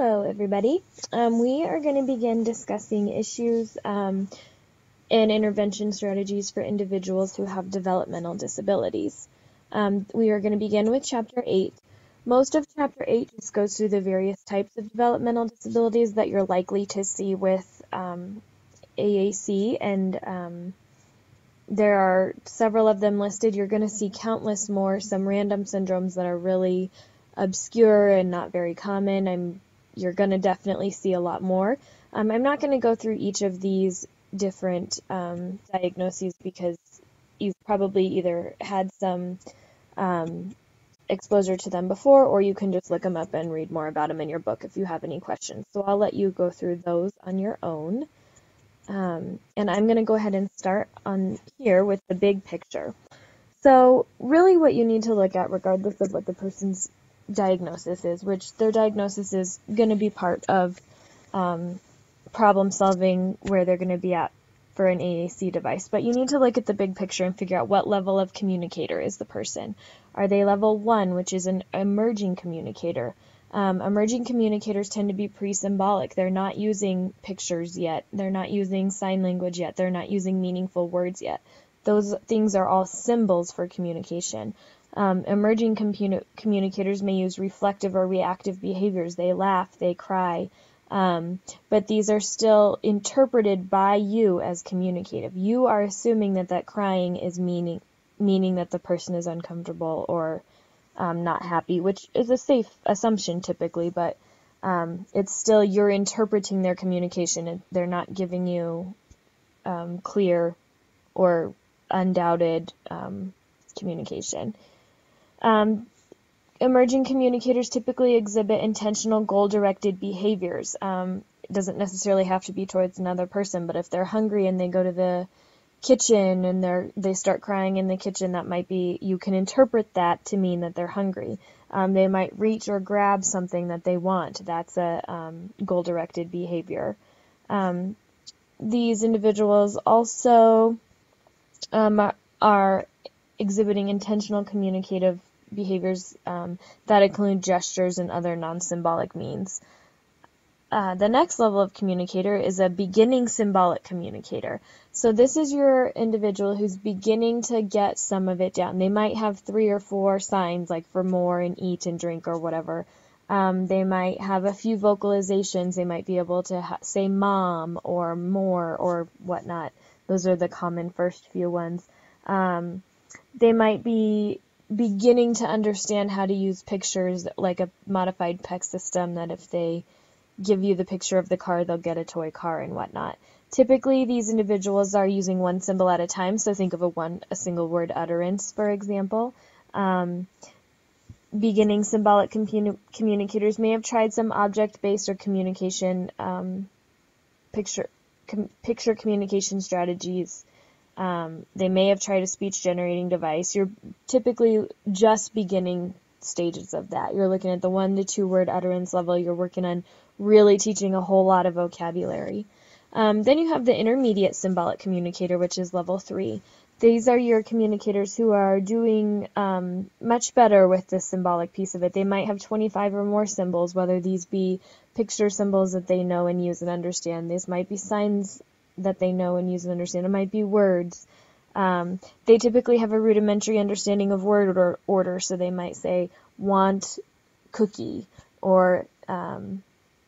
Hello, everybody. We are going to begin discussing issues and intervention strategies for individuals who have developmental disabilities. We are going to begin with Chapter 8. Most of Chapter 8 just goes through the various types of developmental disabilities that you're likely to see with AAC, and there are several of them listed. You're going to see countless more, some random syndromes that are really obscure and not very common. You're going to definitely see a lot more. I'm not going to go through each of these different diagnoses because you've probably either had some exposure to them before, or you can just look them up and read more about them in your book if you have any questions. So I'll let you go through those on your own. And I'm going to go ahead and start on here with the big picture. So really what you need to look at, regardless of what the person's diagnosis is, which their diagnosis is going to be part of problem solving where they're going to be at for an AAC device, but you need to look at the big picture and figure out what level of communicator is the person. Are they level 1, which is an emerging communicator? Emerging communicators tend to be pre-symbolic. They're not using pictures yet. They're not using sign language yet. They're not using meaningful words yet. Those things are all symbols for communication. Emerging communicators may use reflective or reactive behaviors. They laugh, they cry, but these are still interpreted by you as communicative. You are assuming that that crying is meaning that the person is uncomfortable or not happy, which is a safe assumption typically, but it's still you're interpreting their communication, and they're not giving you clear or undoubted communication. Emerging communicators typically exhibit intentional goal-directed behaviors. It doesn't necessarily have to be towards another person, but if they're hungry and they go to the kitchen and they start crying in the kitchen, that might be, you can interpret that to mean that they're hungry. They might reach or grab something that they want. That's a goal-directed behavior. These individuals also are exhibiting intentional communicative behaviors that include gestures and other non-symbolic means. The next level of communicator is a beginning symbolic communicator. So this is your individual who's beginning to get some of it down. They might have 3 or 4 signs, like for more and eat and drink or whatever. They might have a few vocalizations. They might be able to say mom or more or whatnot. Those are the common first few ones. They might be beginning to understand how to use pictures, like a modified PEC system, that if they give you the picture of the car, they'll get a toy car and whatnot. Typically, these individuals are using one symbol at a time, so think of a single word utterance, for example. Beginning symbolic communicators may have tried some object-based or communication picture communication strategies. They may have tried a speech-generating device. You're typically just beginning stages of that. You're looking at the 1 to 2 word utterance level. You're working on really teaching a whole lot of vocabulary. Then you have the intermediate symbolic communicator, which is level 3. These are your communicators who are doing much better with the symbolic piece of it. They might have 25 or more symbols, whether these be picture symbols that they know and use and understand. These might be signs that they know and use and understand. It might be words. They typically have a rudimentary understanding of word order, so they might say want cookie or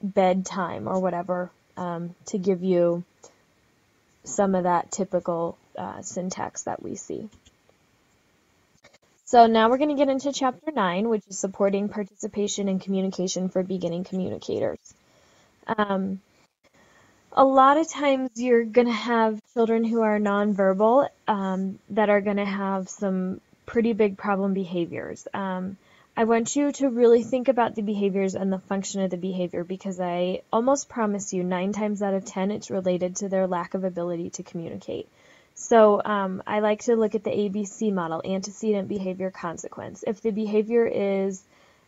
bedtime or whatever, to give you some of that typical syntax that we see. So now we're going to get into Chapter 9, which is supporting participation and communication for beginning communicators. A lot of times you're going to have children who are nonverbal that are going to have some pretty big problem behaviors. I want you to really think about the behaviors and the function of the behavior, because I almost promise you 9 times out of 10 it's related to their lack of ability to communicate. So I like to look at the ABC model, antecedent behavior consequence. If the behavior is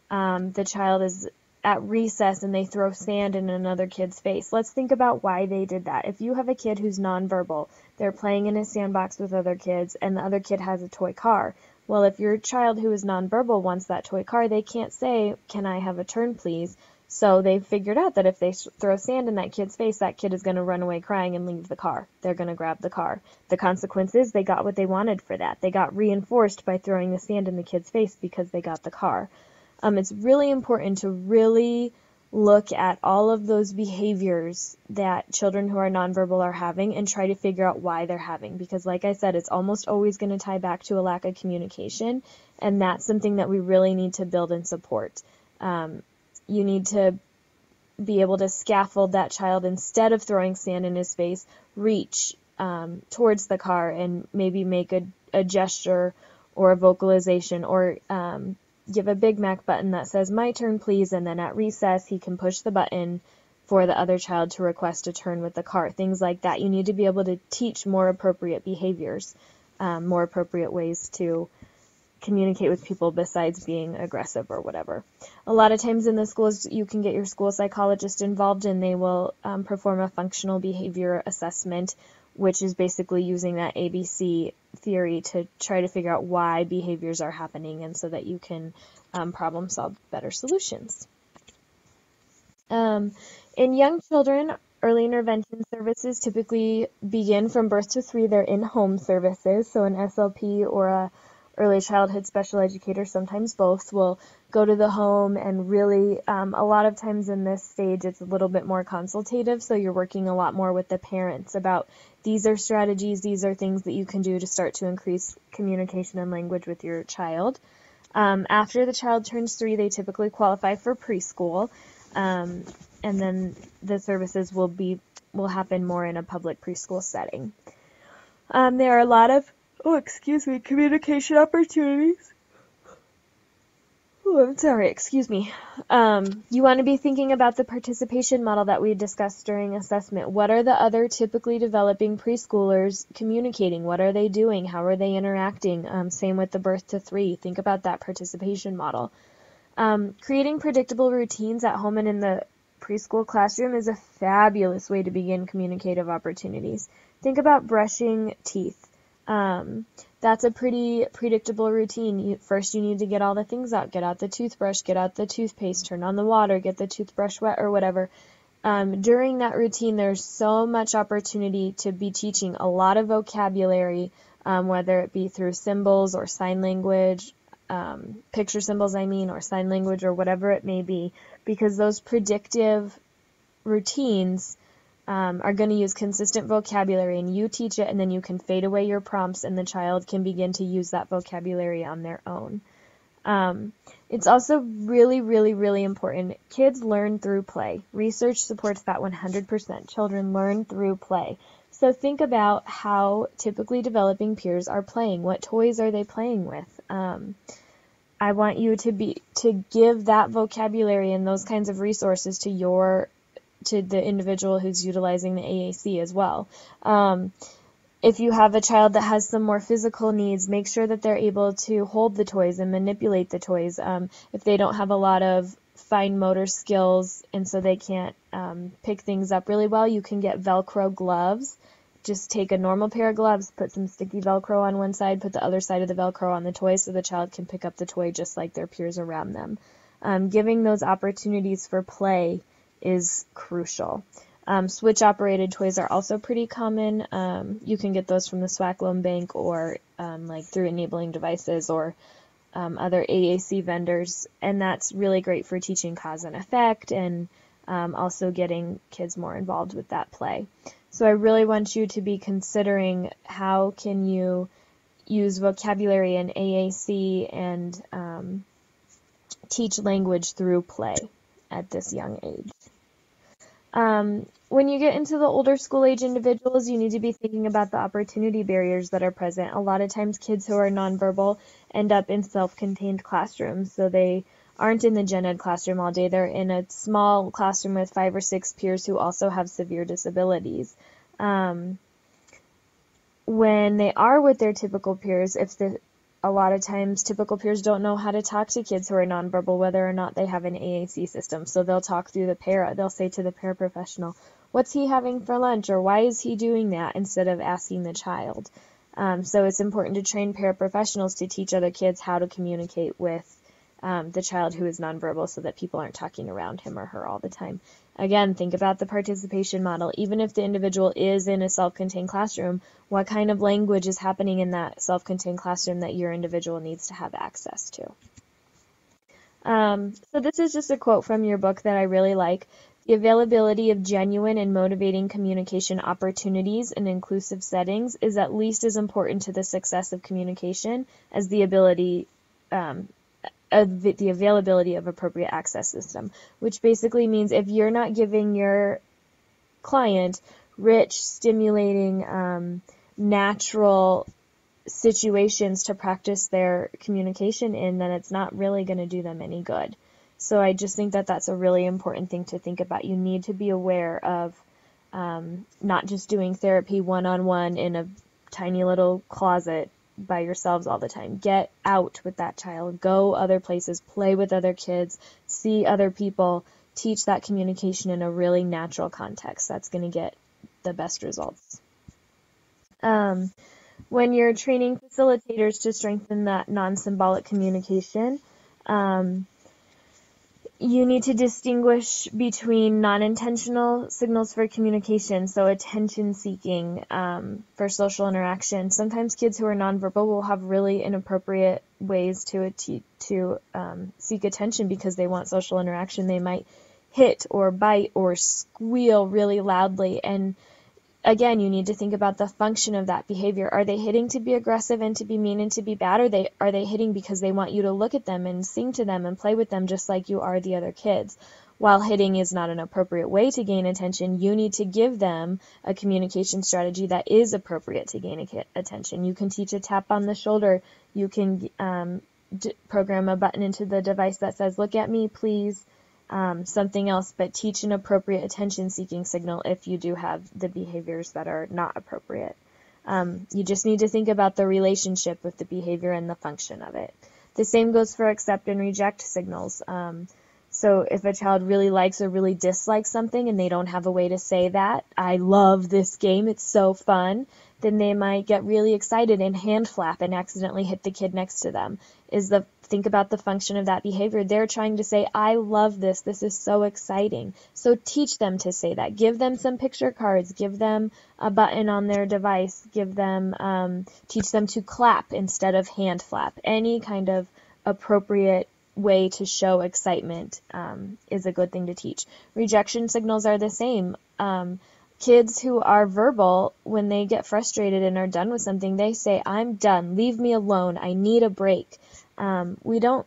the child is at recess and they throw sand in another kid's face, let's think about why they did that. If you have a kid who's nonverbal, they're playing in a sandbox with other kids and the other kid has a toy car. Well, if your child who is nonverbal wants that toy car, they can't say, "Can I have a turn, please?" So they figured out that if they throw sand in that kid's face, that kid is going to run away crying and leave the car. They're going to grab the car. The consequence is they got what they wanted for that. They got reinforced by throwing the sand in the kid's face because they got the car. It's really important to really look at all of those behaviors that children who are nonverbal are having and try to figure out why they're having. Because like I said, it's almost always going to tie back to a lack of communication, and that's something that we really need to build and support. You need to be able to scaffold that child instead of throwing sand in his face, reach towards the car and maybe make a gesture or a vocalization, or give a Big Mac button that says, "My turn, please," and then at recess he can push the button for the other child to request a turn with the car. Things like that. You need to be able to teach more appropriate behaviors, more appropriate ways to communicate with people besides being aggressive or whatever. A lot of times in the schools, you can get your school psychologist involved, and they will perform a functional behavior assessment, which is basically using that ABC theory to try to figure out why behaviors are happening, and so that you can problem solve better solutions. In young children, early intervention services typically begin from birth to 3. They're in-home services, so an SLP or a early childhood special educator, sometimes both, will go to the home and really, a lot of times in this stage, it's a little bit more consultative, so you're working a lot more with the parents about these are strategies, these are things that you can do to start to increase communication and language with your child. After the child turns 3, they typically qualify for preschool, and then the services will happen more in a public preschool setting. There are a lot of communication opportunities. I'm sorry, excuse me. You want to be thinking about the participation model that we discussed during assessment. What are the other typically developing preschoolers communicating? What are they doing? How are they interacting? Same with the birth to 3. Think about that participation model. Creating predictable routines at home and in the preschool classroom is a fabulous way to begin communicative opportunities. Think about brushing teeth. That's a pretty predictable routine. First, you need to get all the things out. Get out the toothbrush, get out the toothpaste, turn on the water, get the toothbrush wet or whatever. During that routine, there's so much opportunity to be teaching a lot of vocabulary, whether it be through symbols or sign language, picture symbols, or sign language or whatever it may be, because those predictive routines are going to use consistent vocabulary, and you teach it, and then you can fade away your prompts, and the child can begin to use that vocabulary on their own. It's also really, really, really important. Kids learn through play. Research supports that 100%. Children learn through play. So think about how typically developing peers are playing. What toys are they playing with? I want you to give that vocabulary and those kinds of resources to the individual who's utilizing the AAC as well. If you have a child that has some more physical needs, make sure that they're able to hold the toys and manipulate the toys. If they don't have a lot of fine motor skills and so they can't pick things up really well, you can get Velcro gloves. Just take a normal pair of gloves, put some sticky Velcro on one side, put the other side of the Velcro on the toy so the child can pick up the toy just like their peers around them. Giving those opportunities for play is crucial. Switch-operated toys are also pretty common. You can get those from the SWAC Loan Bank or like through Enabling Devices or other AAC vendors, and that's really great for teaching cause and effect and also getting kids more involved with that play. So I really want you to be considering how can you use vocabulary in AAC and teach language through play at this young age. When you get into the older school age individuals, you need to be thinking about the opportunity barriers that are present. A lot of times kids who are nonverbal end up in self-contained classrooms, so they aren't in the gen ed classroom all day. They're in a small classroom with 5 or 6 peers who also have severe disabilities. When they are with their typical peers, a lot of times typical peers don't know how to talk to kids who are nonverbal, whether or not they have an AAC system. So they'll talk through the para. They'll say to the paraprofessional, "What's he having for lunch?" or "Why is he doing that?" instead of asking the child. So it's important to train paraprofessionals to teach other kids how to communicate with the child who is nonverbal so that people aren't talking around him or her all the time. Again, think about the participation model. Even if the individual is in a self-contained classroom, what kind of language is happening in that self-contained classroom that your individual needs to have access to? So this is just a quote from your book that I really like. The availability of genuine and motivating communication opportunities in inclusive settings is at least as important to the success of communication as the availability of appropriate access system, which basically means if you're not giving your client rich, stimulating, natural situations to practice their communication in, then it's not really going to do them any good. So I just think that that's a really important thing to think about. You need to be aware of not just doing therapy one-on-one in a tiny little closet by yourselves all the time. Get out with that child. Go other places. Play with other kids. See other people. Teach that communication in a really natural context. That's going to get the best results. When you're training facilitators to strengthen that non-symbolic communication, you need to distinguish between non-intentional signals for communication, so attention-seeking for social interaction. Sometimes kids who are nonverbal will have really inappropriate ways to seek attention because they want social interaction. They might hit or bite or squeal really loudly, and again, you need to think about the function of that behavior. Are they hitting to be aggressive and to be mean and to be bad? Or are they hitting because they want you to look at them and sing to them and play with them just like you are the other kids? While hitting is not an appropriate way to gain attention, you need to give them a communication strategy that is appropriate to gain attention. You can teach a tap on the shoulder. You can program a button into the device that says, "Look at me, please." Something else, but teach an appropriate attention-seeking signal if you do have the behaviors that are not appropriate. You just need to think about the relationship with the behavior and the function of it. The same goes for accept and reject signals. So if a child really likes or really dislikes something and they don't have a way to say that, "I love this game, it's so fun," then they might get really excited and hand flap and accidentally hit the kid next to them. Think about the function of that behavior. They're trying to say, "I love this. This is so exciting." So teach them to say that. Give them some picture cards. Give them a button on their device. Teach them to clap instead of hand flap. Any kind of appropriate way to show excitement is a good thing to teach. Rejection signals are the same. Kids who are verbal, when they get frustrated and are done with something, they say, "I'm done. Leave me alone. I need a break." We don't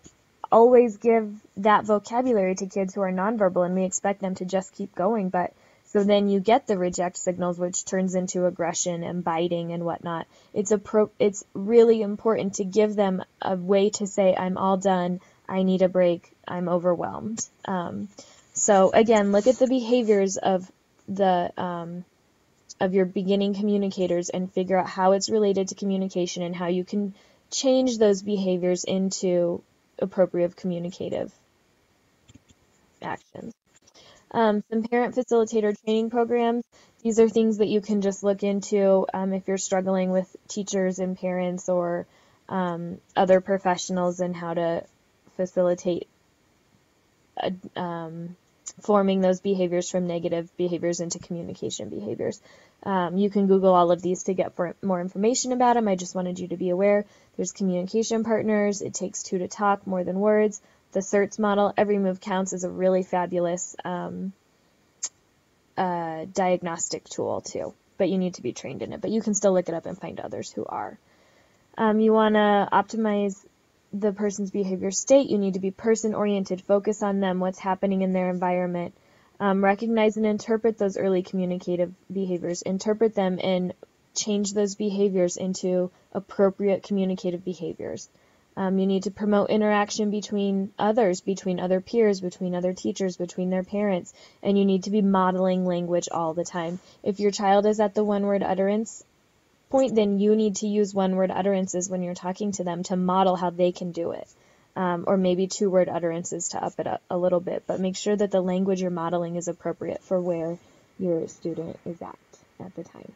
always give that vocabulary to kids who are nonverbal, and we expect them to just keep going. But so then you get the reject signals, which turns into aggression and biting and whatnot. It's really important to give them a way to say, "I'm all done. I need a break. I'm overwhelmed." So again, look at the behaviors of your beginning communicators and figure out how it's related to communication and how you can change those behaviors into appropriate communicative actions. Some parent facilitator training programs. These are things that you can just look into if you're struggling with teachers and parents or other professionals and how to facilitate forming those behaviors from negative behaviors into communication behaviors. You can Google all of these to get more information about them. I just wanted you to be aware. There's communication partners. It takes two to talk, more than words. The CERTS model, Every Move Counts, is a really fabulous diagnostic tool too. But you need to be trained in it. But you can still look it up and find others who are. You want to optimize the person's behavior state. You need to be person-oriented. Focus on them, what's happening in their environment. Recognize and interpret those early communicative behaviors. Interpret them and change those behaviors into appropriate communicative behaviors. You need to promote interaction between others, between other peers, between other teachers, between their parents, and you need to be modeling language all the time. If your child is at the one-word utterance point, then you need to use one-word utterances when you're talking to them to model how they can do it. Or maybe two-word utterances to up it up a little bit, but make sure that the language you're modeling is appropriate for where your student is at the time.